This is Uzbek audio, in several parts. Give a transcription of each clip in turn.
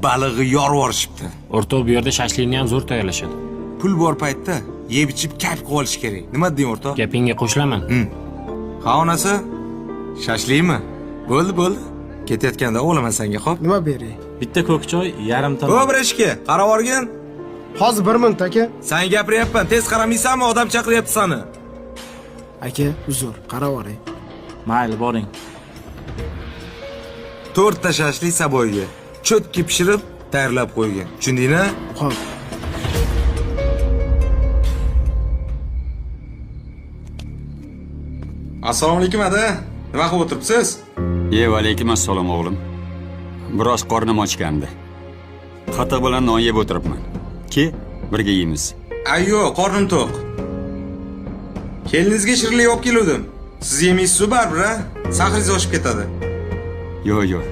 Balig'i yorvorishibdi. O'rtoq, bu yerda shashlikni ham zo'r tayyorlashadi. Pul bor paytda yeb ichib kayf qilib olish kerak. Nima deying o'rtoq? Gapingga qo'shilaman. Ha onasi? Shashlikmi? Bo'ldi. Ketayotganda o'laman senga, xo'p? Nima beray? Bitta ko'k choy, yarimta. Xo'p, Rashka, qarab o'rgin. Hozir 1 minut aka. Sen gapiryapman, tez qaramaysanmi? Odam chaqiryapti seni. Aka, uzr, qarab oray. Mayli, boring. 4 ta shashlik saboyga cho'tki pishirib tayyorlab qo'ygan. Tushundingmi? Xo'p. Assalomu alaykum aka. Nima qilib o'tiribsiz? Alaykum assalom o'g'lim. Biroz qornim ochgandi. Qatiq bilan non yeb o'tiribman. Ki, birga yeymiz. Ayyo, qornim to'q. Keliningizga shirinlik olib keldim. Siz yemaysiz baribir, ha? Sahringiz oshib ketadi. Yo'q.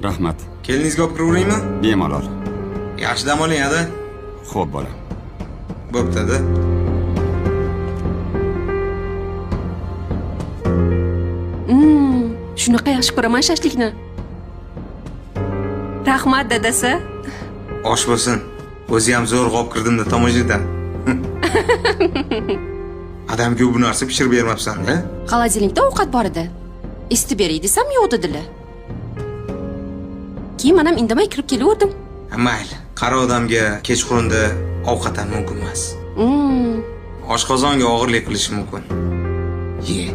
Rahmat. Keliningizga olib kiraveraymi? Bemalol. Yaxshi dam oling, ada. Xo'p, bolam. Bo'pti-da. Shunaqa yaxshi ko'raman shashlikni. Rahmat dadasi. Osh bo'lsin. O'zi ham zo'r olib kirdim-da tomoshadan. Adamga bu narsa pishirib bermabsan-da? Xolodilnikda ovqat bor edi. Isitib beray desam yo'q dedilar. Keyin men ham indamay kirib kelaverdim. Mayli, qari odamga kechqurunda ovqat ham mumkin emas. Oshqozonga og'irlik qilishi mumkin. Ye.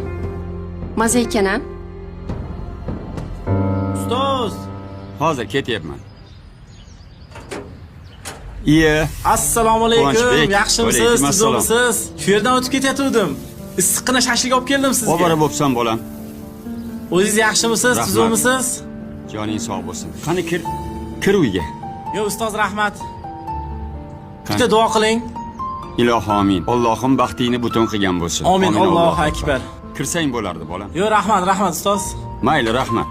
Maza ekan-a? Ustoz. Hozir ketyapman. Assalomu alaykum. Quvonchbek. Yaxshimisiz? Alaykum assalom. Tuzimisiz? Shu yerdan o'tib ketayotgandim. Issiqqina shashlik olib keldim sizga. Obora bo'psan, bolam. O'zingiz yaxshimisiz? Rahmat. Tuzimisiz? Joning sog' bo'lsin. Qani kir uyga. Yo, ustoz rahmat. Bitta duo qiling. Ilohi amin. Allohim baxtingni butun qilgan bo'lsin. Amin. Allohu akbar. Kirsang bo'lardi, bolam. Yo, rahmat ustoz. Mayli, rahmat.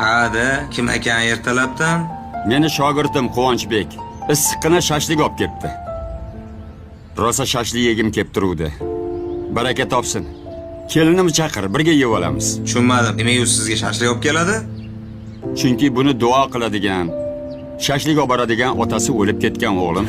Ha-da, kim ekan ertalabdan? Meni shogirdim Quvonchbek. Issiqqina shashlik olib kelibdi. Rosa shashlik yegim kelib turuvdi. Baraka topsin. Kelinimni chaqir, birga yeb olamiz. Tushunmadim. Nimaga u sizga shashlik olib keladi? Chunki buni duo qiladigan, shashlik olib boradigan otasi o'lib ketgan o'g'lim.